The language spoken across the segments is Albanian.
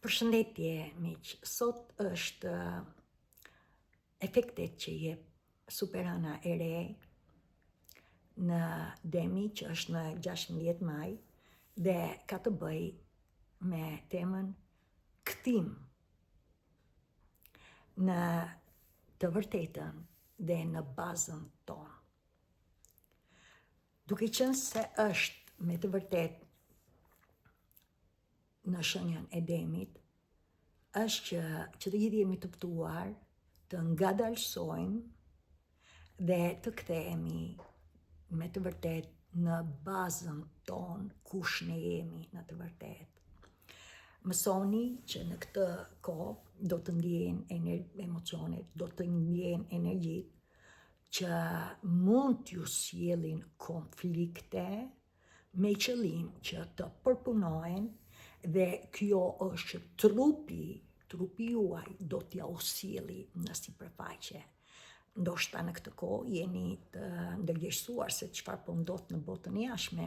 Përshëndetje, miq. Sot është efektet që jep Superana e re në Demi, që është në 16 maj, dhe ka të bëj me temën kthim në të vërtetën dhe në bazën tonë. Duke qenë se është me të vërtet në shenjën e Demit, është që të gjithë jemi të ftuar të ngadalsojmë dhe të kthehemi me të vërtet në bazën tonë, kush ne jemi në të vërtet. Mësoni që në këtë kohë do të ndjejnë emocionet, do të ndjejnë energjit që mund t'ju sjellin konflikte me qëllim që të përpunohen, dhe kjo është trupi juaj do t'ja u sjelli në sipërfaqe. Ndoshta në këtë kohë jeni të ndërgjegjësuar se çfarë po ndodh në botën e jashtme,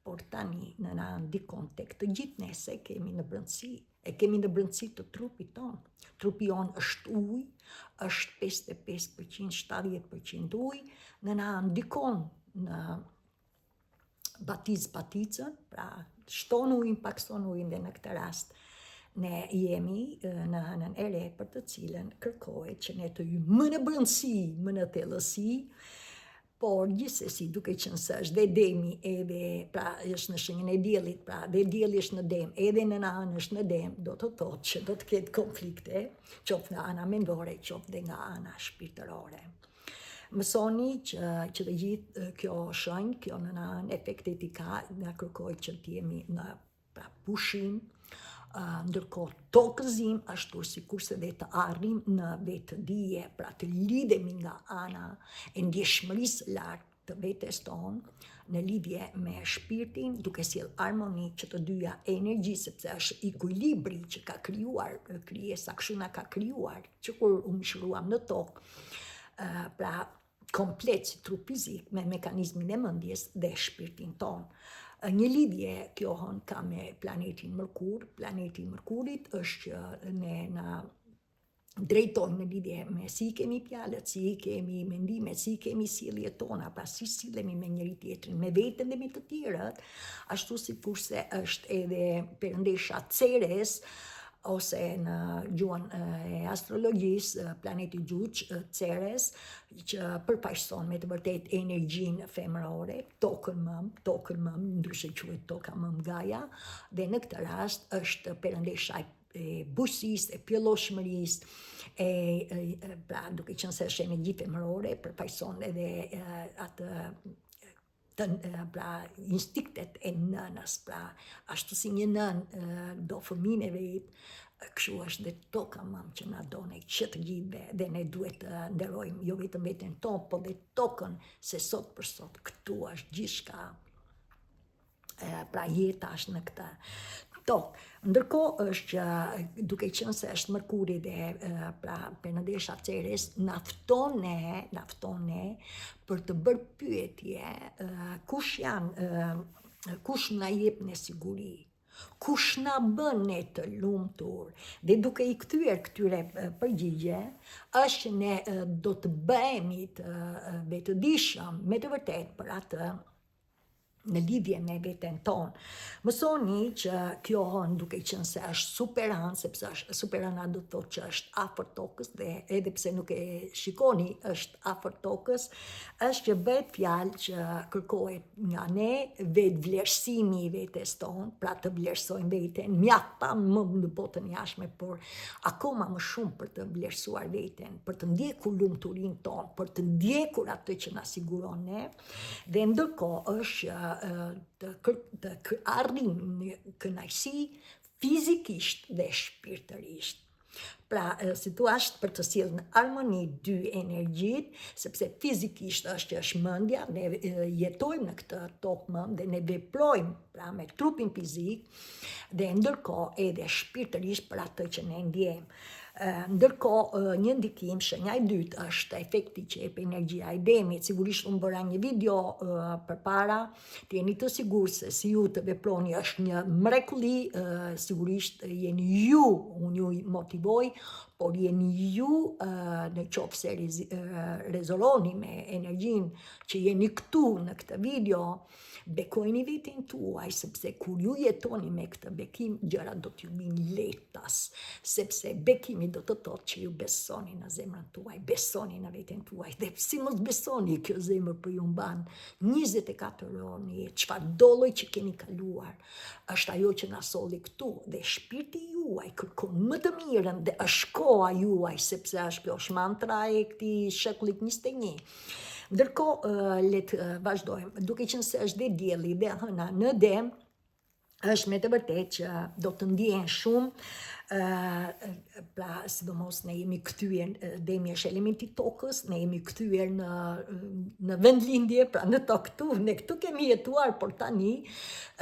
por tani na ndikon tek të gjithë ne se kemi në brendësi, kemi në brendësi të trupit tonë. Trupi jonë është ujë, është 55%, 70% ujë, na ndikon në baticën, pra shton ujin, pakson ujin, dhe në këtë rast ne jemi në anën e re për të cilën kërkohet që ne të hyjmë më në brendësi, më në thellësi, por gjithsesi duke qenë se është dhe Demi edhe pra është në shenjën e diellit, pra dhe dielli është në Dem, edhe nëna anë është në Dem, do të thotë që do të ketë konflikte, qoftë nga ana mendore, qoftë dhe nga ana shpirtërore. Mësoni që të gjithë kjo shenjë, kjo në efektet i ka, nga kërkohet që të jemi në pushim, ndërkohë tokëzim, ashtu sikurse dhe të arrim në vetëdije, pra të lidhemi nga ana e ndjeshmërisë lartë të vetes tonë në lidhje me shpirtin, duke sjell armoni që të dyja energji, sepse është ekuilibri që ka krijuar krijesa, kështu na ka krijuar, që kur u mishruam në tokë, pra komplet si trup fizik me mekanizmin e mendjes dhe shpirtin tonë. Një lidhje kjo ka me planetin Mërkur. Planeti Mërkurit është që ne na drejton në lidhje me si kemi fjalët, si kemi mendimet, si kemi sjelljet tona, pra si sillemi me njëri tjetrin, me veten dhe me të tjerët, ashtu sikurse është edhe perëndesha Ceres, ose në gjuhën e astrologjisë, planeti Gjuç, Ceres, që përfaqëson me të vërtet energjinë femërore, tokën mëm, ndryshe quhet toka mëm Gaia, dhe në këtë rast është perëndesha e bujqësisë, e pjelloshmërisë, pra duke qenë se është energji femërore, përfaqëson edhe pra instiktet e nënës, pra ashtu si një nën do fëmijën e vet, kështu është dhe toka mëm që na do ne që të gjithëve, dhe ne duhet të nderojmë jo vetëm veten tonë, po dhe tokën, se sot për sot këtu është gjithçka, pra jeta është në këtë tokë. Ndërkohë është që duke qenë se është Mërkuri dhe pra perëndesha Ceres, na fton ne për të bërë pyetje, kush na jep ne siguri, kush na bën ne të lumtur, dhe duke i kthyer këtyre përgjigje, është që ne do të bëhemi të vetëdijshëm me të vërtet për atë në lidhje me veten tonë. Mësoni që kjo duke qenë se është superanë, sepse superana do të thotë që është afër tokës, dhe edhe pse nuk e shikoni është afër tokës, është që bëhet fjalë që kërkohet nga ne vetë vlerësimi i vetes tonë, pra të vlerësojmë veten, mjaft pa më në botën jashtme, por akoma më shumë për të vlerësuar veten, për të ndjekur lumturinë tonë, për të ndjekur atë që na siguron ne, dhe ndërkohë është të arrim në kënaqësi fizikisht dhe shpirtërisht. Pra, situash për të sjellë në harmoni dy energjit, sepse fizikisht është mendja, ne jetojmë në këtë tokë mend dhe ne veprojmë pra me trupin fizik dhe ndërkohë edhe shpirtërisht për atë që ne ndjejmë. Ndërkohë, një ndikim, shenja e dytë është efekti që jep energjia e demit. Sigurisht unë bëra një video përpara, të jeni të sigurt se si ju të veproni është një mrekulli, sigurisht jeni ju, unë ju motivoj, por jeni ju në qoftë se rezononi me energjin që jeni këtu në këtë video, bekojni veten tuaj, sepse kur ju jetoni me këtë bekim, gjërat do t'ju vinë lehtas, sepse bekimi do të thotë që ju besoni në zemrën tuaj, besoni në veten tuaj, dhe si mos besoni, kjo zemër për ju mban 24 orë në jetë, çfarë dolloj që keni kaluar, është ajo që na solli këtu, dhe shpirti juaj kërkon më të mirën dhe është koha juaj, sepse është kjo është mantra e këtij shekullit 21. Ndërkohë, le të vazhdojmë, duke qenë se është dhe dielli dhe hëna në dem, është me të vërtetë që do të ndjehen shumë, pra sidomos ne jemi kthyer, demi është elementi tokës, ne jemi kthyer në vendlindje, pra në tokë këtu, ne këtu kemi jetuar, por tani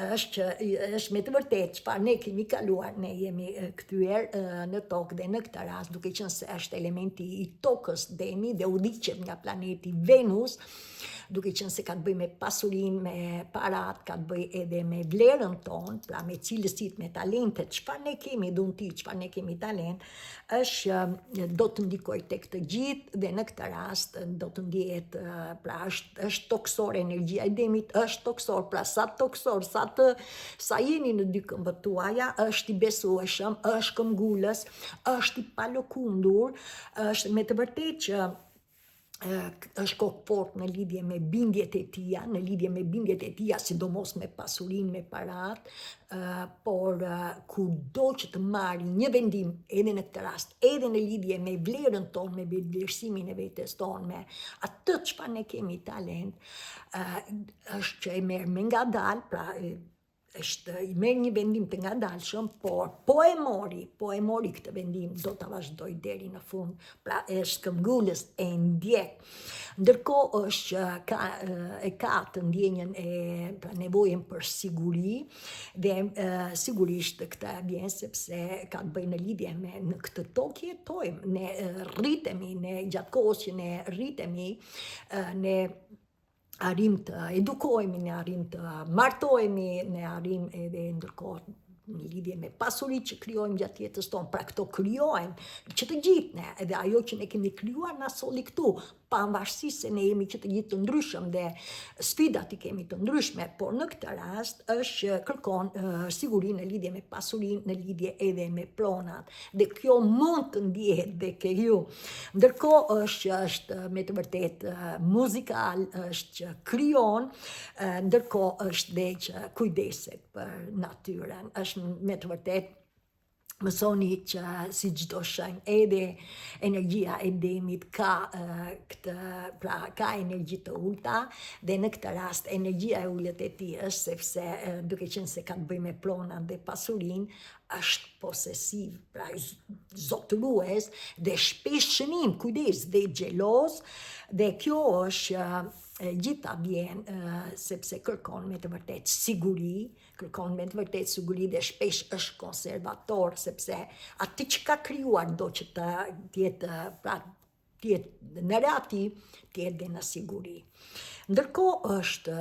është me të vërtetë çfarë ne kemi kaluar, ne jemi kthyer në tokë dhe në këtë rast, duke qenë se është elementi i tokës demi dhe udhëhiqet nga planeti Venus, duke qenë se ka të bëjë me pasurinë, me parat, ka të bëjë edhe me vlerën tonë, pra me cilësitë, me talentet, çfarë ne kemi dhunti, çfarë ne kemi talent, është do të ndikoj tek të gjithë dhe në këtë rast do të ndjehet, pra është toksor, energjia e demit është toksor, pra sa toksor, sa jeni në dy këmbët tuaja, është i besueshëm, është këmbgulës, është i palokundur, është me të vërtetë që është kohë fort në lidhje me bindjet e tia, sidomos me pasurinë, me parat, por kudo që të marri një vendim, edhe në këtë rast, edhe në lidhje me vlerën tonë, me vlerësimin e vetes tonë, me atë çfarë ne kemi talent, është që e merr me ngadalë, pra i merr një vendim të ngadalshëm, por po e mori këtë vendim, do ta vazhdoj deri në fund, pra është këmbgulës e ndjek. Ndërkohë është ka të ndjenjën pra nevojën për siguri, dhe sigurisht këtë vjen sepse ka të bëjë në lidhje me në këtë tokë jetojmë, ne rritemi, ne gjatë kohës që ne rritemi, ne arrim të edukohemi, ne arrim të martohemi, ne arrim edhe ndërkohë në lidhje me pasuritë që krijojmë gjatë jetës tonë, pra këto krijojnë që të gjithë ne, edhe ajo që ne kemi krijuar na solli këtu, pavarësisht se ne jemi që të gjithë të ndryshëm dhe sfidat i kemi të ndryshme, por në këtë rast është kërkon siguri në lidhje me pasurinë, në lidhje edhe me pronat, dhe kjo mund të ndjehet dhe ke ju. Ndërkohë është me të vërtetë muzikal, është që krijon, ndërkohë është dhe që kujdeset për natyrën, është me të vërtetë mësoni që si çdo shenjë, edhe energjia e demit ka ka energji të ulta, dhe në këtë rast energjia e ulët e tij është sepse duke qenë se ka të bëjë me pronat dhe pasurinë, është posesiv, pra zotërues dhe shpesh shënim, kujdes, dhe xheloz, dhe kjo është gjitha vjen sepse kërkon me të vërtetë siguri, dhe shpesh është konservator, sepse atë që ka krijuar do që të jetë, pra tjetë në reati, tjetë dhe në siguri. Ndërkohë është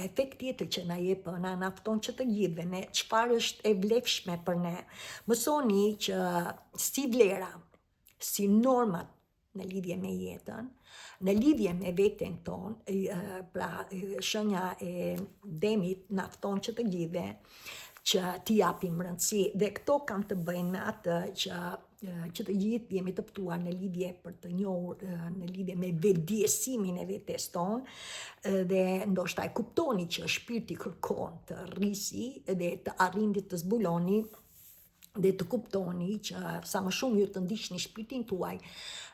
efekt tjetër që na jep, na nafton që të gjithëve ne çfarë është e vlefshme për ne. Mësoni që si vlera, si normat në lidhje me jetën, në lidhje me veten tonë, pra shenja e demit nafton që të gjithëve që t'i japim rëndësi, dhe këto kanë të bëjnë me atë që të gjithë jemi të ftuar në lidhje për të njohur, në lidhje me vetëdijesimin e vetes tonë, dhe ndoshta e kuptoni që shpirti kërkon të rrisi dhe të arrindit të zbuloni dhe të kuptoni që sa më shumë ju të ndiqni shpirtin tuaj,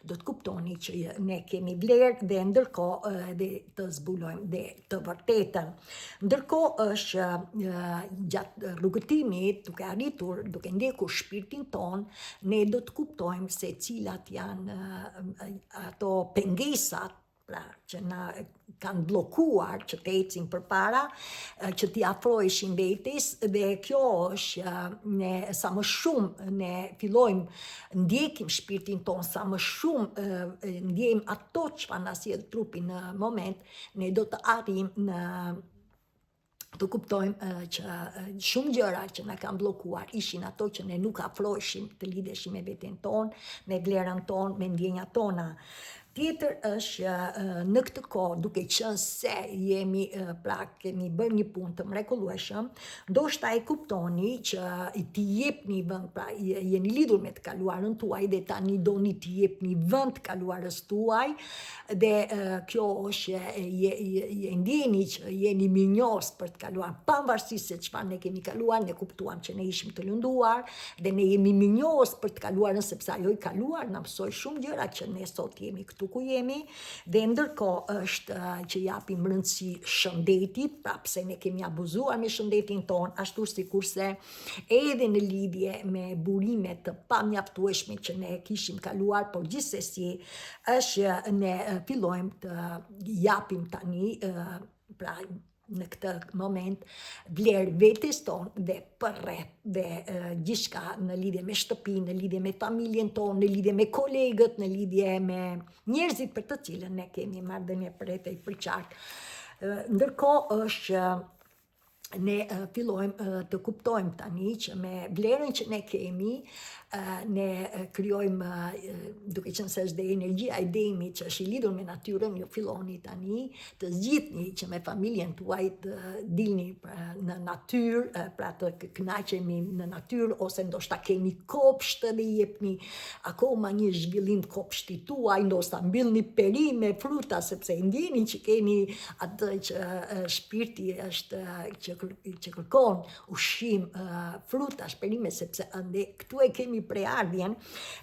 do të kuptoni që ne kemi vlerë dhe ndërkohë dhe të zbulojmë dhe të vërtetën. Ndërkohë është gjatë rrugëtimit, duke arritur, duke ndjekur shpirtin ton, ne do të kuptojmë se cilat janë ato pengesat pra që na kanë blokuar që të ecim përpara, që t'i afroheshim vetes, dhe kjo është ne sa më shumë ne fillojmë ndjekim shpirtin ton, sa më shumë ndjejmë ato çfarë na sjell trupi në moment, ne do të arrijmë në të kuptojmë që shumë gjëra që na kanë bllokuar ishin ato që ne nuk afroheshim të lidheshim me veten tonë, me vlerën tonë, me ndjenjat tona. Tjetër është në këtë kohë, duke qenë se jemi pra kemi bërë një punë të mrekullueshëm, ndoshta e kuptoni që t'i jepni vend, pra jeni lidhur me të kaluarën tuaj dhe tani doni t'i jepni vend të kaluarës tuaj, dhe kjo është je ndjeni që jeni mirënjohës për të kaluar, pavarësisht se çfarë ne kemi kaluar, ne kuptuam që ne ishim të lënduar dhe ne jemi mirënjohës për të kaluarën, sepse ajo i kaluar na mësoi shumë gjëra që ne sot jemi këtu ku jemi, dhe ndërkohë është që japim rëndësi shëndetit, pra pse ne kemi abuzuar me shëndetin ton, ashtu sikurse edhe në lidhje me burimet të pamjaftueshme që ne kishim kaluar, por gjithsesi është ne fillojmë të japim tani pra në këtë moment vlerë vetes tonë dhe përreth dhe gjithçka në lidhje me shtëpinë, në lidhje me familjen tonë, në lidhje me kolegët, në lidhje me njerëzit për të cilën ne kemi marrëdhënie përreth e përqartë. Ndërkohë është ne fillojmë të kuptojmë tani që me vlerën që ne kemi, ne krijojmë, duke qenë se është dhe energjia e demit që është i lidhur me natyrën, ju filloni tani të zgjidhni që me familjen tuaj të dilni në natyrë, pra të kënaqemi në natyrë, ose ndoshta keni kopsht dhe i jepni akoma një zhvillim kopshti tuaj, ndoshta mbyllni perime, fruta, sepse ndjeni që keni atë që shpirti është që kërkon ushqim, fruta, perime, sepse ande këtu e kemi preardhjen,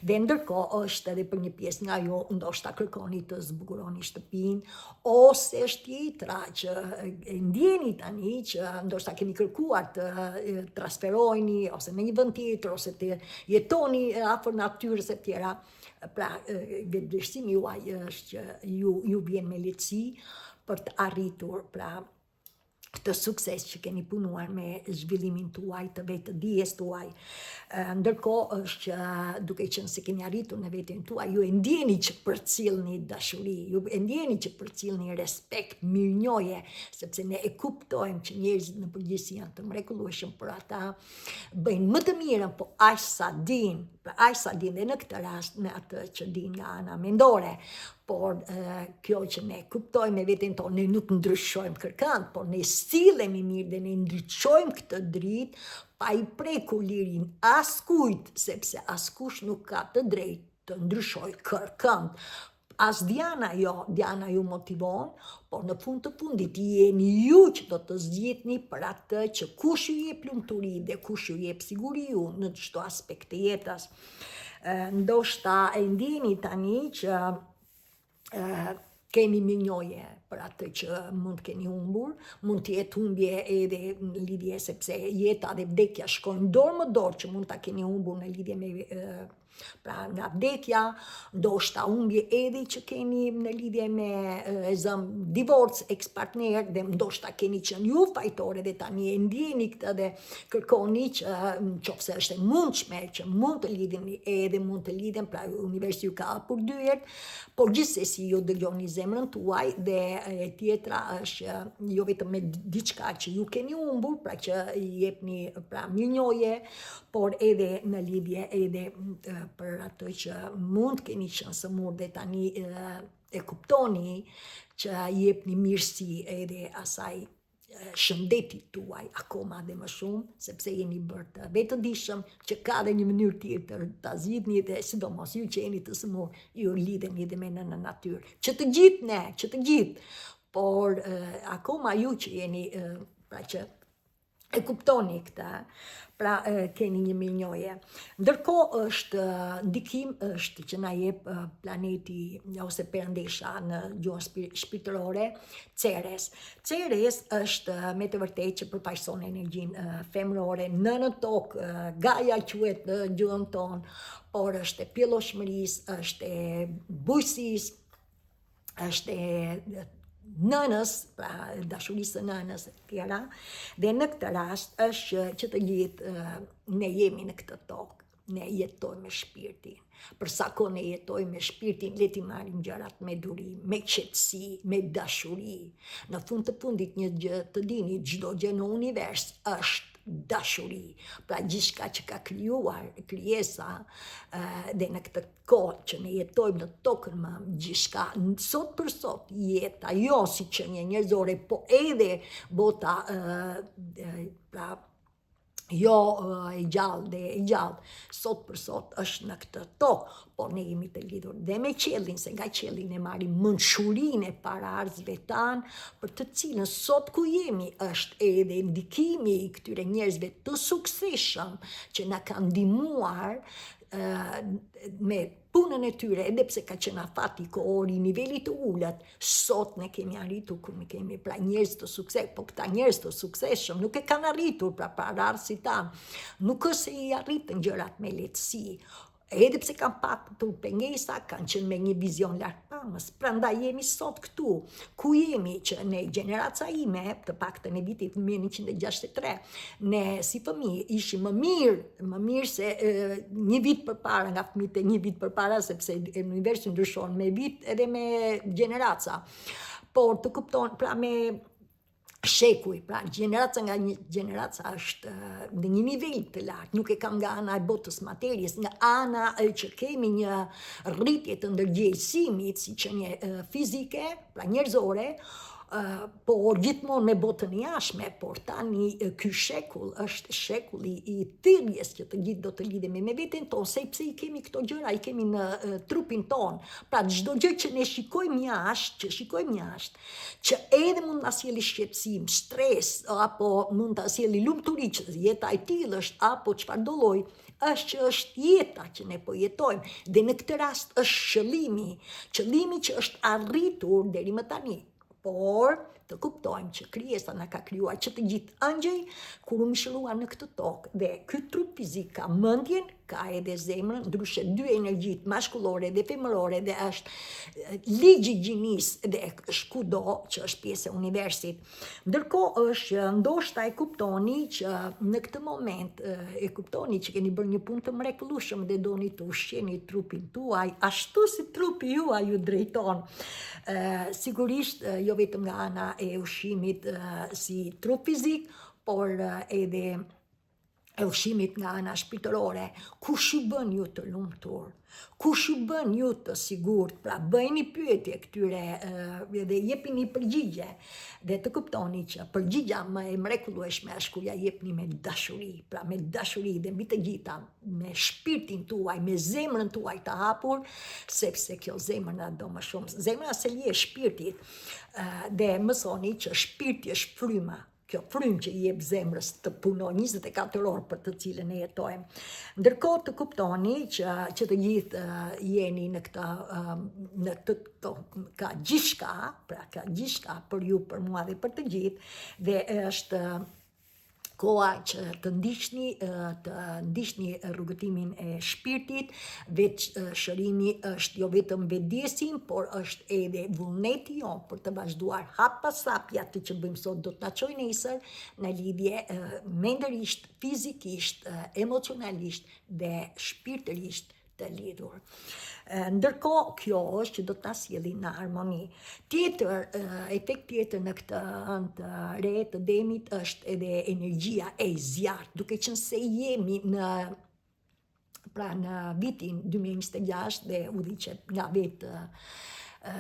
dhe ndërkohë është edhe për një pjesë nga ju ndoshta kërkoni të zbukuroni shtëpinë, ose është tjetra që ndjeni tani që ndoshta keni kërkuar të transferoheni ose në një vend tjetër, ose të jetoni afër natyrës e tjera. Pra vlerësimi juaj është që ju vjen me lehtësi për të arritur pra këtë sukses që keni punuar me zhvillimin tuaj, të vetë dijes tuaj. Ndërkohë është që duke qenë se keni arritur në veten tuaj, ju e ndjeni që përcjellni dashuri, ju e ndjeni që përcjellni respekt, mirënjohje, sepse ne e kuptojmë që njerëzit në përgjithësi janë të mrekullueshëm, për ata bëjnë më të mirën, po aq sa din, dhe në këtë rast me atë që din nga ana mendore. Por kjo që ne kuptojmë me veten tonë, ne nuk ndryshojmë kërkand, por ne sillemi mirë dhe ne ndriçojmë këtë dritë pa i prekur lirin askujt, sepse askush nuk ka të drejtë të ndryshojë kërkand. As Diana ju motivon, por në fund të fundit jeni ju që do të zgjidhni për atë që kush ju jep lumturi dhe kush ju jep siguri ju në çdo aspekt të jetës. Ndoshta e ndjeni tani që keni mirënjohje për atë që mund keni humbur, mund të jetë humbje edhe në lidhje, sepse jeta dhe vdekja shkojnë dorë më dorë, që mund ta keni humbur në lidhje me pra nga vdekja, ndoshta humbje edhe që keni në lidhje me divorc, ex-partner, dhe ndoshta keni qenë ju fajtore dhe tani e ndjeni këtë dhe kërkoni që nëse është e mundshme që mund të lidheni edhe mund të lidhen, pra universi ju ka hapur dyert, por gjithsesi ju dëgjoni zemrën tuaj, dhe tjetra është jo vetëm me diçka që ju keni humbur, pra që i jepni pra mirënjohje, por edhe në lidhje edhe për atë që mund keni qenë sëmur dhe tani e kuptoni që jepni mirësi edhe asaj shëndetit tuaj akoma dhe më shumë, sepse jeni bërë të vetëdijshëm, që ka dhe një mënyrë tjetër ta zgjidhni, dhe sidomos ju që jeni të sëmur, ju lidheni dhe me në natyrë. Që të gjithë, por akoma ju që jeni pra që E kuptoni këtë, pra keni një mirënjohje. Ndërkohë është ndikim është që na jep planeti ose perëndesha në gjuhën shpirtërore, Ceres. Ceres është me të vërtetë që përfaqëson energjinë femërore në tokë, Gaia quhet në gjuhën tonë, por është e pjelloshmërisë, është e bujqësisë, është e nënës, pra dashurisë së nënës e tjera, dhe në këtë rast është që të gjithë ne jemi në këtë tokë, ne jetojmë me shpirtin. Për sa kohë ne jetojmë me shpirtin, le t'i marrim gjërat me durim, me qetësi, me dashuri. Në fund të fundit një gjë të dini, çdo gjë në univers është dashuri. Pra gjithçka që ka krijuar krijesa dhe në këtë kohë që ne jetojmë në tokën më, gjithçka sot për sot jeta jo si qenie njerëzore, po edhe bota pra jo e gjallë dhe e gjallë, sot për sot është në këtë tokë, por ne jemi të lidhur dhe me qiellin, se nga qielli ne marrim mençurinë e paraarsëve tanë, për të cilën sot ku jemi është edhe ndikimi i këtyre njerëzve të suksesshëm që na kanë ndihmuar me punën e tyre, edhe pse ka qenë afati kohori, niveli të ulët, sot ne kemi arritur ku ne kemi, pra njerëz të sukses, po këta njerëz të suksesshëm nuk e kanë arritur, pra pararësit tanë, nuk është se i arritën gjërat me lehtësi, edhe pse kanë patur pengesa, kanë qenë me një vizion lartpamës. Prandaj jemi sot këtu, ku jemi që ne gjeneraca ime, të paktën e vitit 1963, ne si fëmijë ishim më mirë se një vit përpara, nga fëmijët e një vit përpara, sepse universi ndryshon me vit edhe me gjeneraca. Por të kupton, pra me shekuj, pra gjeneraca nga një gjeneraca është në një nivel të lartë, nuk e kam nga ana e botës materjes, nga ana që kemi një rritje të ndërgjegjësimit si qenie fizike, pra njerëzore, por gjithmonë me botën e jashtme, por tani ky shekull është shekulli i thirrjes që të gjithë do të lidhemi me veten tonë, sepse i kemi këto gjëra, i kemi në trupin tonë. Pra çdo gjë që ne shikojmë jashtë, që edhe mund ta sjellë shqetësim, stres, apo mund ta sjellë lumturi, që jeta e tillë është, apo çfarë do lloj, është jeta që ne po jetojmë, dhe në këtë rast është qëllimi që është arritur deri më tani. Por të kuptojmë që krijesa na ka krijuar që të gjithë angjëj kur u mishëlluan në këtë tokë, dhe ky trup fizik ka mendjen, ka edhe zemrën, ndryshe dy energjitë maskullore dhe femërore, dhe është ligji i gjinisë dhe është kudo që është pjesë e universit. Ndërkohë është ndoshta e kuptoni që në këtë moment e kuptoni që keni bërë një punë të mrekullueshme dhe doni të ushqeni trupin tuaj ashtu si trupi juaj ju drejton. Sigurisht jo vetëm nga ana e ushqimit si trup fizik, por edhe e ushqimit nga ana shpirtërore. Kush ju bën ju të lumtur? Kush ju bën ju të sigurt? Pra bëjni pyetje këtyre dhe jepini përgjigje, dhe të kuptoni që përgjigja më e mrekullueshme është kur ja jepni me dashuri, pra me dashuri dhe mbi të gjitha me shpirtin tuaj, me zemrën tuaj të hapur, sepse kjo zemër na do më shumë. Zemra se li e shpirtit, dhe mësoni që shpirti është fryma. Kjo frymë që i jep zemrës të punoj 24 orë për të cilën e jetojmë. Ndërkohë të kuptoni që të gjithë jeni në këtë ka gjithçka, pra ka gjithçka për ju, për mua dhe për të gjithë, dhe është koha që të ndiqni rrugëtimin e shpirtit, veç shërimi është jo vetëm vetëdijësim, por është edhe vullneti jon për të vazhduar hap pas hapi atë që bëjmë sot do të na çojë nesër në lidhje mendërisht, fizikisht, emocionalisht dhe shpirtërisht të lidhur. Ndërkohë kjo është që do ta sjellë në harmoni. Efekt tjetër në këtë anë të re të demit është edhe energjia e zjarrt, duke qenë se jemi në vitin 2026 dhe udhëhiqet nga vetë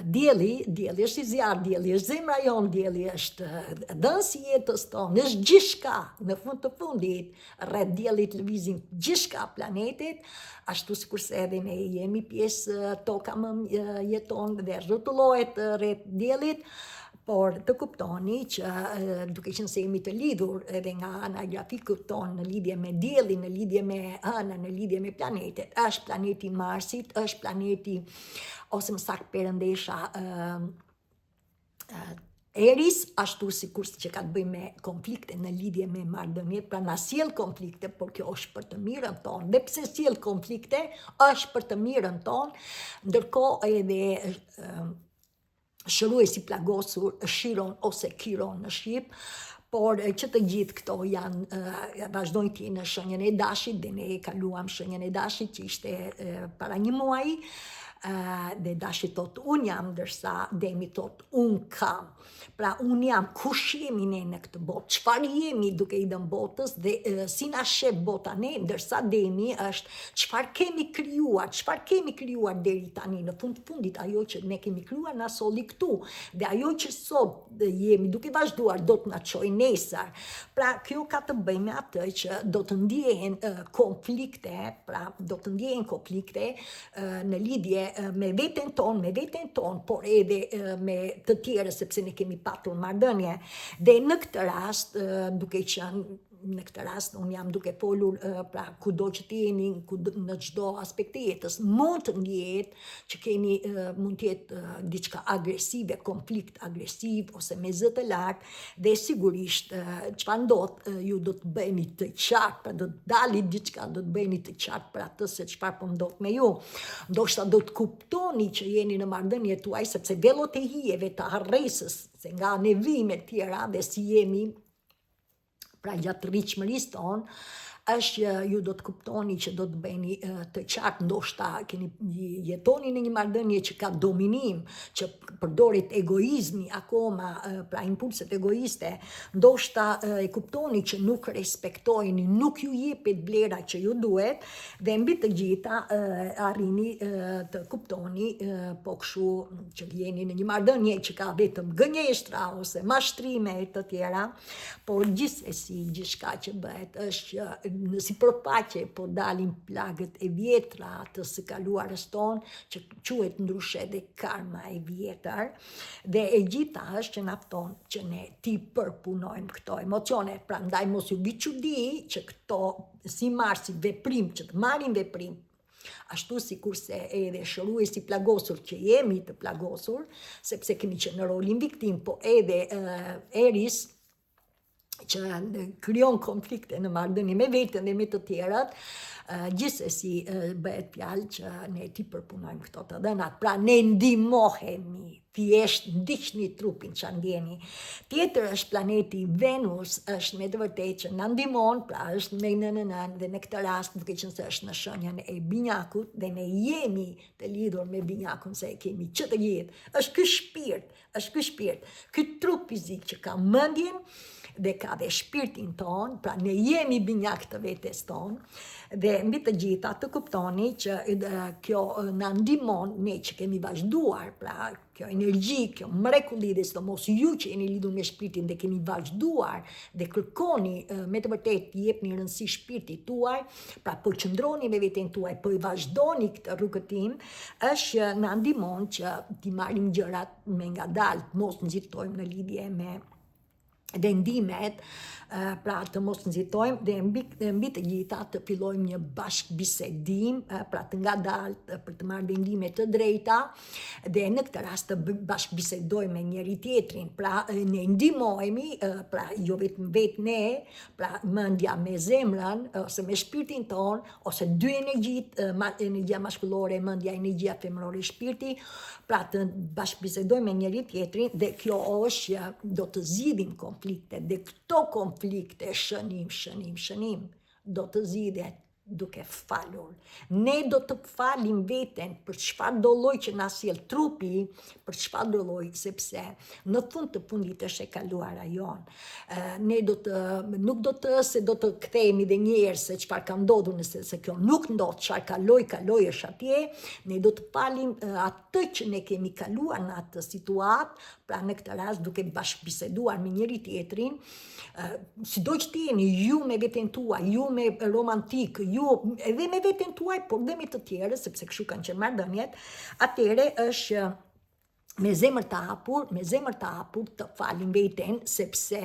dielli është i zjarrt, dielli është zemra jonë, dielli është dhënsi i jetës tonë, është gjithçka në fund të fundit, rreth diellit lëvizin gjithçka planetet, ashtu sikurse edhe ne jemi pjesë, toka më jeton dhe rrotullohet rreth diellit, por të kuptoni që duke qenë se jemi të lidhur edhe nga ana grafikut tonë në lidhje me diellin, në lidhje me hënën, në lidhje me planetet, është planeti Marsit, është planeti ose më saktë perëndesha Eris, ashtu sikur që ka të bëjë me konflikte në lidhje me marrëdhëniet, pra na sjell konflikte, por kjo është për të mirën tonë. Dhe pse sjell konflikte, është për të mirën tonë, ndërkohë edhe shëruesi plagosur Shiron ose Kiron në shqip, por që të gjithë këto janë vazhdojnë të jenë në shenjën e dashit, dhe ne kaluam shenjën e dashit që ishte para një muaji, dhe dashi thot unë jam, ndërsa Demi thot unë kam. Pra unë jam, kush jemi ne në këtë botë, çfarë jemi duke i dhënë botës dhe si na sheh bota ne, ndërsa Demi është çfarë kemi krijuar deri tani, në fundit ajo që ne kemi krijuar na solli këtu, dhe ajo që sot jemi duke vazhduar do të na çojë nesër. Pra kjo ka të bëjë me atë që do të ndjehen konflikte, në lidhje me veten tonë, por edhe me të tjerë, sepse ne kemi patur marrëdhënie. Dhe në këtë rast, unë jam duke folur, pra kudo që të jeni, në çdo aspekt të jetës, mund të ndjehet që keni, mund të jetë diçka agresive, konflikt agresiv ose me zë të lartë, dhe sigurisht çfarë ndodh, ju do të bëheni të qartë, pra do të dalit diçka, do të bëheni të qartë për atë se çfarë po ndodh me ju. Ndoshta do të kuptoni që jeni në marrëdhënie tuaj, sepse vellot e hijeve të harresës, se nga nevimet tjera dhe si jemi, pra gjatë rritshmërisë tonë, është që ju do të kuptoni që do të bëheni të qartë, ndoshta jetoni në një marrëdhënie që ka dominim, që përdoret egoizmi akoma, pra impulset egoiste, ndoshta e kuptoni që nuk respektojeni, nuk ju jepet vlera që ju duhet, dhe mbi të gjitha arrini të kuptoni, po kështu që jeni në një marrëdhënie që ka vetëm gënjeshtra ose mashtrime të tjera, por gjithsesi gjithçka që bëhet është që në sipërfaqe po dalin plagët e vjetra të së kaluarës tonë, që quhet ndryshe dhe karma e vjetër, dhe e gjitha është që na fton që ne ti përpunojmë këto emocione. Prandaj mos ju vi çudi që këto si Marsi veprim, që të marrin veprim, ashtu sikurse edhe shëruesi plagosur që jemi të plagosur, sepse kemi qenë në rolin viktim, po edhe Eris që krijon konflikte në marrëdhënie me veten dhe me të tjerat, gjithsesi bëhet fjalë që ne ti përpunojmë këto të dhënat, pra ne ndihmohemi, thjesht ndiqni trupin që ndjeni. Tjetër është planeti Venus, është me të vërtetë që na ndihmon, pra është me nënën, dhe në këtë rast duke qenë se është në shenjën e binjakut, dhe ne jemi të lidhur me binjakun, se kemi që të gjithë. Është ky shpirt, ky trup fizik që ka mendjen dhe ka dhe shpirtin ton, pra ne jemi binjak të vetes ton, dhe mbi të gjitha të kuptoni që kjo na ndihmon ne që kemi vazhduar, pra kjo energji, kjo mrekulli, dhe sidomos ju që jeni lidhur me shpirtin dhe keni vazhduar dhe kërkoni me të vërtetë jepni rëndësi shpirtit tuaj, pra po qëndroni me veten tuaj, po i vazhdoni këtë rrugëtim, është që na ndihmon që ti marrim gjërat me ngadalë, mos nxitojmë në lidhje me vendimet, pra të mos nxitojmë, dhe mbi të gjitha të fillojmë një bashkëbisedim, pra të ngadalt për të marrë vendime të drejta, dhe në këtë rast të bashkëbisedojmë me njëri tjetrin, pra ne ndihmohemi, pra jo vetëm vetë ne, pra mendja me zemrën ose me shpirtin ton, ose dy energjia maskullore, mendja, energjia femërore, shpirti, pra të bashkëbisedojmë me njëri tjetrin, dhe kjo është që do të zgjidhim konflikte, dhe këto konflikte shënim, do të zgjidhet duke falur. Ne do të falim veten për çfarë do lloj që na sjell trupi, për çfarë do lloj, sepse në fund të fundit është e kaluara jon. Ne nuk do të kthehemi edhe një herë se çfarë ka ndodhur, nëse se kjo nuk ndodh, çfarë kaloi është atje, ne do të falim atë që ne kemi kaluar në atë situatë, pra në këtë rast duke bashkëbiseduar me njëri tjetrin, sido që jeni ju me veten tuaj, ju me romantik, ju edhe me veten tuaj, por dhe me të tjerë, sepse kështu kanë qenë marrëdhëniet, atëre është me zemër të hapur të falim veten, sepse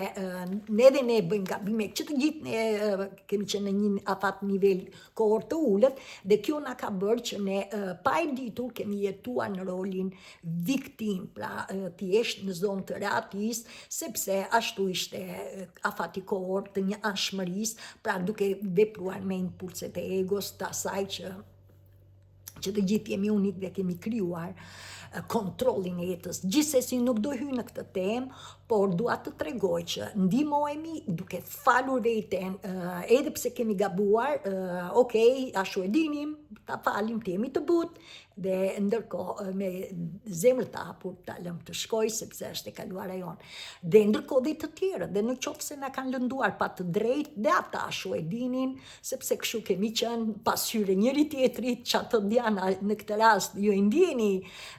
ne bëjmë gabime, që të gjithë ne kemi qenë në një afat nivel kohor të ullët, dhe kjo na ka bërë që ne pa e ditur kemi jetuar në rolin viktim, pra thjesht në zonë të reatis, sepse ashtu ishte afati kohor të një anshmëris, pra duke vepruar me impulset e egos të asaj që të gjithë jemi unik dhe kemi krijuar kontrollin e jetës. Gjithsesi nuk do hy në këtë temë, por dua të tregoj që ndihmohemi duke falur veten, edhe pse kemi gabuar, okay, ashtu e dinim, ta falim, të jemi të butë, dhe ndërkohë me zemër të hapur ta lëm të shkoj, sepse është e kaluara jonë. Dhe ndërkohë dhe të tjerë, dhe në qoftë se na kanë lënduar pa të drejtë, dhe ata ashtu e dinin, sepse kështu kemi qenë pasqyre njëri tjetrit, çfarë thot Diana në këtë rast, ju e ndjeni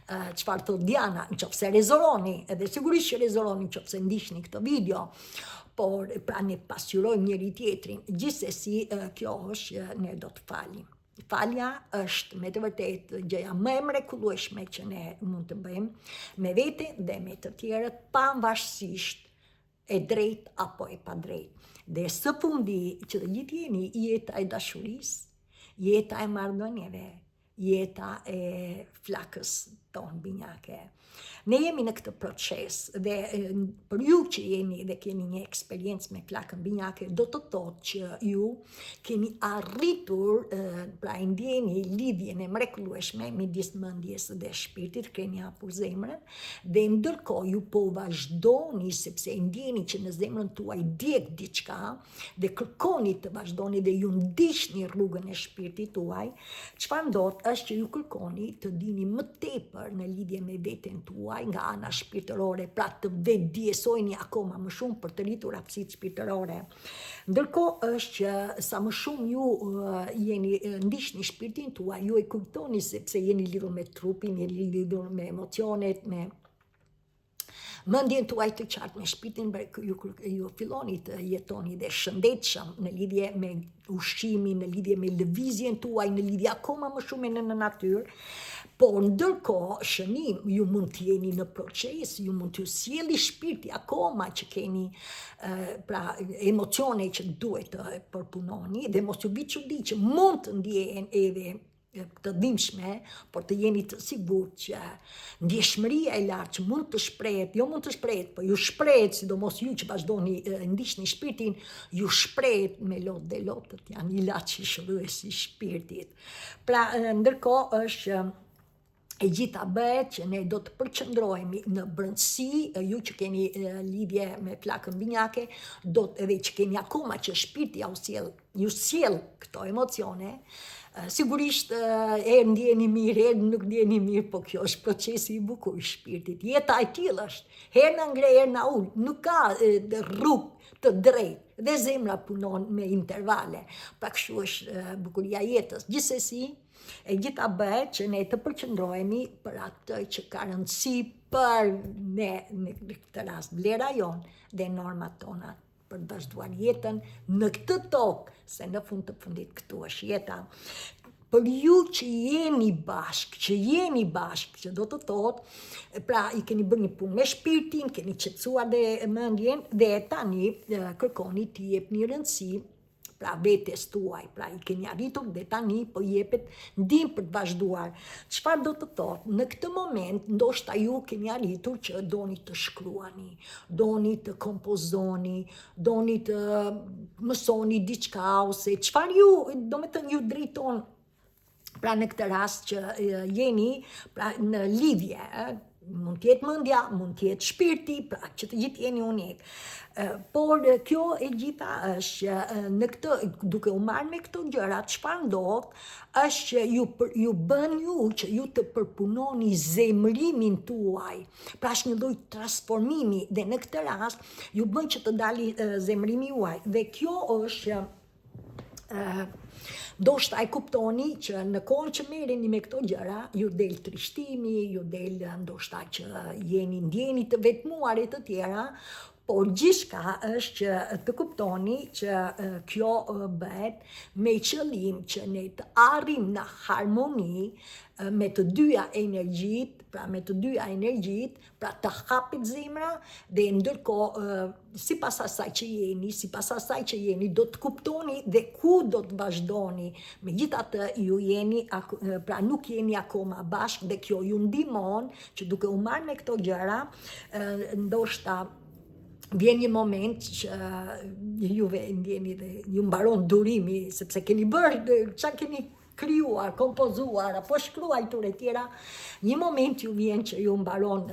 çfarë thot Diana, nëse rezononi, edhe sigurisht që rezononi nëse ndiqni këtë video, por pra ne pasqyrojmë njëri tjetrin. Gjithsesi kjo është ne do të falim. Falja është me të vërtetë gjëja më e mrekullueshme që ne mund të bëjmë me vete dhe me të tjerët, pavarësisht e drejt apo e pa drejt. Dhe së fundi që të gjithë jeni jeta e dashurisë, jeta e marrëdhënieve, jeta e flakës tonë binjake. Ne jemi në këtë proces dhe për ju që jeni dhe keni një eksperiencë me flakën binjake, do të thotë që ju keni arritur, pra e ndjeni lidhjen e mrekullueshme midis mendjes dhe shpirtit, keni hapur zemrën, dhe ndërkohë ju po vazhdoni sepse e ndjeni që në zemrën tuaj djeg diçka dhe kërkoni të vazhdoni dhe ju ndiqni rrugën e shpirtit tuaj. Çfarë ndodh është që ju kërkoni të dini më tepër në lidhje me veten tuaj nga ana shpirtërore, pra të vetdjesojni akoma më shumë për të rritur aftësitë shpirtërore. Ndërkohë është që sa më shumë ju ndiqni shpirtin tuaj, ju e kujtoni sepse jeni lidhur me trupin, jeni lidhur me emocionet, me mendjen tuaj të qartë, me shpirtin, ju filloni të jetoni dhe shëndetshëm në lidhje me ushqimin, në lidhje me lëvizjen tuaj, në lidhje akoma më shumë në natyrë. Por ndërkohë shënim, ju mund të jeni në proces, ju mund të sjellni shpirti akoma që keni pra emocione që duhet të përpunoni, dhe mos ju bëj çudi që mund të ndjehen edhe të dhimbshme, por të jeni të sigurt që ndjeshmëria e lartë që mund të shprehet, jo mund të shprehet, po ju shprehet, sidomos ju që vazhdoni ndiqni shpirtin, ju shprehet me lotë dhe lotët janë ilaç i shëruesi i shpirtit. Pra ndërkohë është e gjitha bëhet që ne do të përqendrohemi në brendësi, ju që keni lidhje me flakën binjake, edhe që keni akoma që shpirti ju sjell këto emocione, sigurisht ndjeni mirë, nuk ndjeni mirë, po kjo është procesi i bukur i shpirtit. Jeta e tillë është, herë na ngre, herë na ul, nuk ka rrugë të drejtë, dhe zemra punon me intervale. Pra kështu është bukuria e jetës. Gjithsesi, e gjitha bëhet që ne të përqendrohemi për atë që ka rëndësi për ne në këtë rast, vlera jonë dhe normat tona për të vazhduar jetën në këtë tokë, se në fund të fundit këtu është jeta. Për ju që jeni bashk, që do të thotë, pra i keni bërë një punë me shpirtin, keni qetësuar dhe mendjen, dhe tani kërkoni t'i jepni rëndësi pra vetes tuaj, pra i keni arritur dhe tani po jepet ndihmë për të vazhduar. Çfarë do të thotë? Në këtë moment ndoshta ju keni arritur që doni të shkruani, doni të kompozoni, doni të mësoni diçka, ose çfarë ju, domethënë ju drejton, pra në këtë rast që jeni pra në lidhje, mund të jetë mendja, mund të jetë shpirti, pra që të gjithë jeni unik. Por kjo e gjitha është në këtë, duke u marrë me këto gjëra, çfarë ndodh është që ju bën ju që ju të përpunoni zemrimin tuaj. Pra është një lloj transformimi, dhe në këtë rast ju bën që të dali zemrimi juaj. Dhe kjo është ndoshta e kuptoni që në kohën që merreni me këto gjëra, ju del trishtimi, ju del ndoshta që ndjeni të vetmuar e të tjera, por gjithçka është që të kuptoni që kjo bëhet me qëllim që ne të arrim në harmoni me të dyja energjit, pra të hapit zemra dhe ndërkohë sipas asaj që jeni, do të kuptoni dhe ku do të vazhdoni. Megjithatë ju jeni, pra nuk jeni akoma bashkë dhe kjo ju ndihmon që duke u marrë me këto gjëra, ndoshta vjen një moment që juve ndjeni dhe ju mbaron durimi, sepse keni bërë çka keni krijuar, kompozuar, apo shkruar e tjera, një moment ju vjen që ju mbaron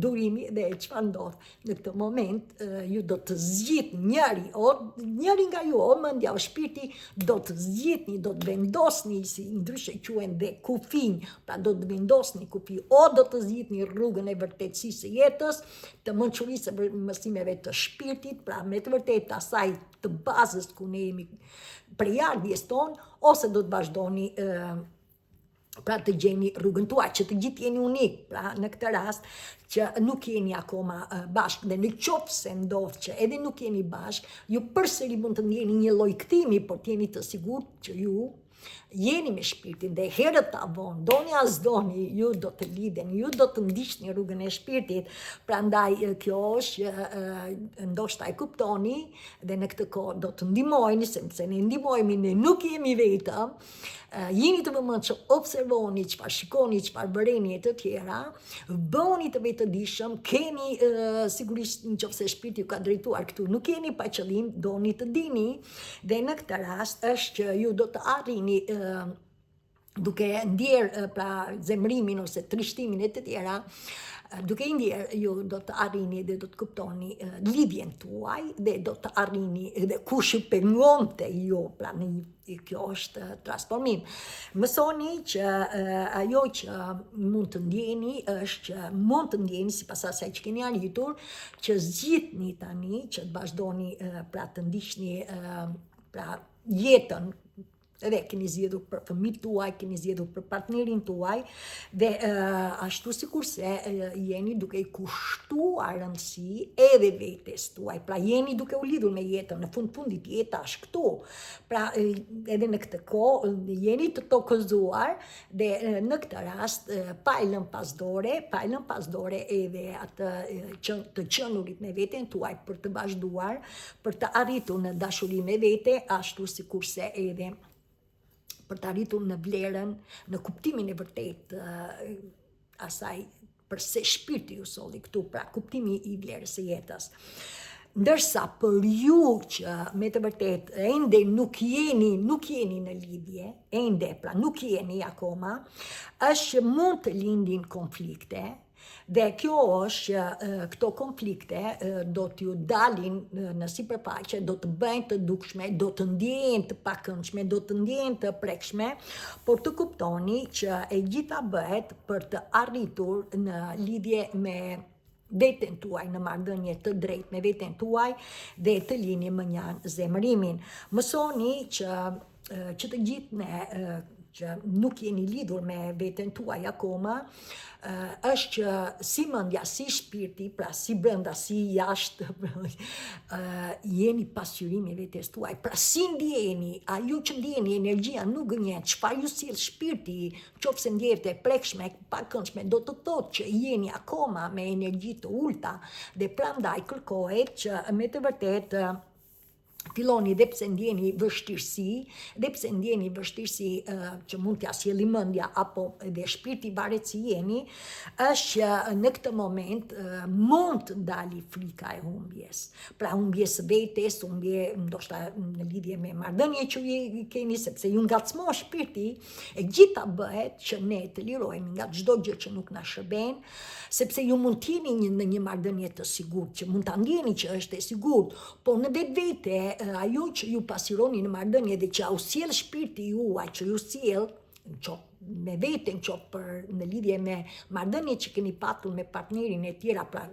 durimi dhe çfarë ndodh? Në këtë moment ju do të zgjidh njëri nga ju, o mendja o shpirti, do të zgjidhni, do të vendosni, si ndryshe quhen dhe kufij, pra do të vendosni kufi, o do të zgjidhni rrugën e vërtetësisë së jetës, të mençurisë së mësimeve të shpirtit, pra me të vërtetë asaj të bazës ku ne jemi prejardhjes tonë, ose do të vazhdoni pra të gjeni rrugën tuaj, që të gjithë jeni unik, pra në këtë rast që nuk jeni akoma bashkë, dhe në qoftë se ndodh që edhe nuk jeni bashkë, ju përsëri mund të ndjeni një lloj kthimi, por të jeni të sigurt që ju jeni me shpirtin dhe herët ta vonë, doni as doni, ju do të lidheni, ju do të ndiqni rrugën e shpirtit. Prandaj kjo është ndoshta e kuptoni dhe në këtë kohë do të ndihmojeni, sepse ne ndihmojemi, ne nuk jemi vetëm. Jeni të vëmendshëm, observoni çfarë shikoni, çfarë vëreni e të tjera, bëhuni të vetëdijshëm, keni sigurisht nëse shpirti ju ka drejtuar këtu, nuk keni pa qëllim, doni të dini, dhe në këtë rast është që ju do të arrini duke ndjerë pra zemrimin ose trishtimin e të tjera, duke i ndjerë ju do të arrini dhe do të kuptoni lidhjen tuaj dhe do të arrini dhe kush ju pengonte ju, pra kjo është transformim. Mësoni që ajo që mund të ndjeni është që mund të ndjeni sipas asaj që keni arritur, që zgjidhni tani që të vazhdoni pra të ndiqni pra jetën, edhe keni zgjedhur për fëmijët tuaj, keni zgjedhur për partnerin tuaj, dhe ashtu sikurse jeni duke i kushtuar rëndësi edhe vetes tuaj, pra jeni duke u lidhur me jetën, në fundit jeta është këtu, pra edhe në këtë kohë jeni të tokëzuar, dhe në këtë rast pa e lënë pas dore edhe atë të qenurit me veten tuaj për të vazhduar, për të arritur në dashuri me vete, ashtu sikurse edhe për të arritur në vlerën, në kuptimin e vërtet asaj përse shpirti ju solli këtu, pra kuptimi i vlerës së jetës. Ndërsa për ju që me të vërtet ende nuk jeni në lidhje, pra nuk jeni akoma, është mund të lindin konflikte, dhe kjo është këto konflikte do t'ju dalin në sipërfaqe, do të bëjnë të dukshme, do të ndjehen të pakëndshme, do të ndjehen të prekshme, por të kuptoni që e gjitha bëhet për të arritur në lidhje me veten tuaj, në marrëdhënie të drejtë me veten tuaj dhe të lini më njanë zemërimin. Mësoni që të gjithë ne që nuk jeni lidhur me veten tuaj akoma, është që si mendja, si shpirti, pra si brenda, si jashtë, jeni pasqyrimi vetes tuaj, pra si ndjeni, a ju që ndjeni energjia nuk gënjen, çfarë ju sjell shpirti, qofse ndjehet e prekshme, pakëndshme, do të thotë që jeni akoma me energji të ulta, dhe prandaj kërkohet që me të vërtetë filloni dhe pse ndjeni vështirësi që mund t'ja sjellë mendja apo edhe shpirti, varet si jeni, është që në këtë moment mund të ndali frika e humbjes. Pra humbjes së vetes, humbje ndoshta në lidhje me marrëdhënie që ju keni, sepse ju ngacmon shpirti, e gjitha bëhet që ne të lirohemi nga çdo gjë që nuk na shërben, sepse ju mund t'jeni në një marrëdhënie të sigurt, që mund ta ndjeni që është e sigurt, por në vetvete ajo që ju pasironi në marrëdhënie dhe që u sjell shpirti juaj, që ju sjell me veten, për në lidhje me marrëdhënie që keni patur me partnerin e tjera, pra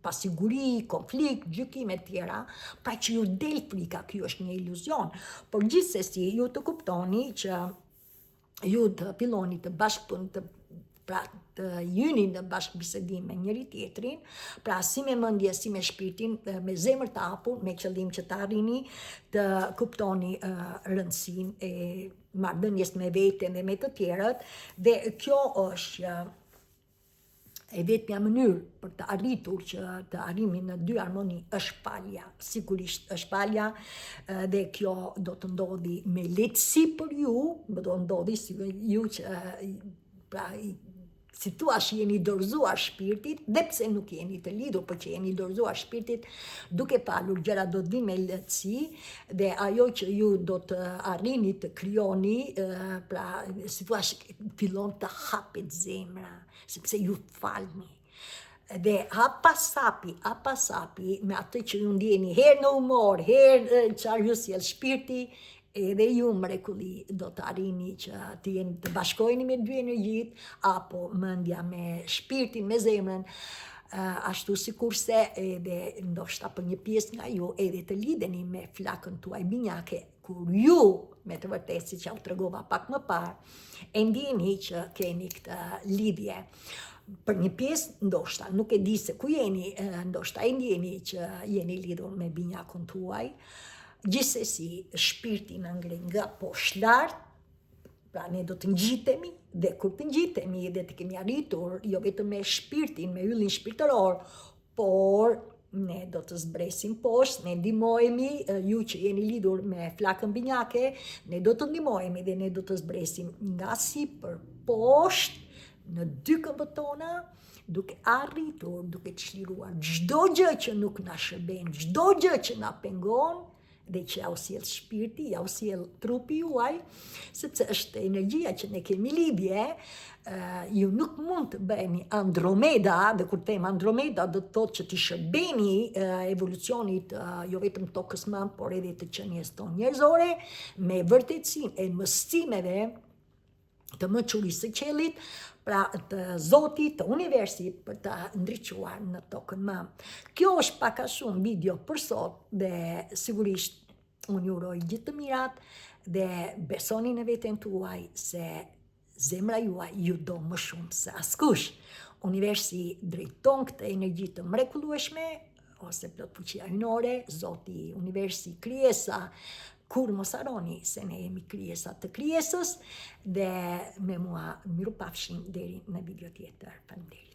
pasiguri, konflikt, gjykime e tjera, pra që ju del frika, kjo është një iluzion, por gjithsesi ju të kuptoni që ju të filloni të pra të jyni në bashkëbisedim me njëri tjetrin, pra si me mendje, si me shpirtin, me zemër të hapur, me qëllim që të arrini të kuptoni rëndësinë e marrëdhënies me veten dhe me të tjerët, dhe kjo është e vetmja mënyrë për të arritur që të arrimi në dy harmoni është falja, sigurisht është falja, dhe kjo do të ndodhi me lehtësi për ju, do ndodhi si ju që pra si thua jeni dorëzuar shpirtit, dhe pse nuk jeni të lidhur, por që jeni dorëzuar shpirtit, duke falur gjëra do të vinë me lehtësi, dhe ajo që ju do të arrini të krijoni, pra si thua fillon të hapet zemra, sepse ju falni. Dhe hap pas hapi, me atë që ju ndjeni herë në humor, herë çfarë ju sjell shpirti, edhe ju mrekulli do të arrini që të jeni të bashkoheni me dy energjit, apo mendja me shpirtin, me zemrën, ashtu sikurse edhe ndoshta për një pjesë nga ju edhe të lidheni me flakën tuaj binjake, kur ju me të vërtetë siç u tregova pak më parë, e ndjeni që keni këtë lidhje. Për një pjesë, ndoshta, nuk e di se ku jeni, ndoshta e ndjeni që jeni lidhur me binjakun tuaj, gjithsesi shpirti na ngre nga poshtë lart, pra ne do të ngjitemi, dhe kur të ngjitemi dhe të kemi arritur jo vetëm me shpirtin, me yllin shpirtëror, por ne do të zbresim poshtë, ne ndihmohemi, ju që jeni lidhur me flakën binjake, ne do të ndihmohemi dhe ne do të zbresim nga sipër poshtë në dy këmbët tona, duke arritur, duke çliruar çdo gjë që nuk na shërben, çdo gjë që na pengon, dhe që ja u sjell shpirti, ja u sjell trupi juaj, sepse është energjia që ne kemi lidhje, ju nuk mund të bëheni Andromeda, dhe kur them Andromeda do të thotë që të shërbeni evolucionit jo vetëm tokës mëm, por edhe të qenies tonë njerëzore, me vërtetësinë e mësimeve të mençurisë së qiellit, pra të Zotit, të universit, për të ndriçuar në tokën mëm. Kjo është pak a shumë video për sot, dhe sigurisht unë ju uroj gjithë të mirat, dhe besoni në veten tuaj se zemra juaj ju do më shumë se askush. Universi drejton këtë energji të mrekullueshme, ose plot fuqia hyjnore, Zoti, universi, krijesa, kur mos harroni se ne jemi krijesa të krijesës, dhe me mua mirupafshim deri në video tjetër. Faleminderit.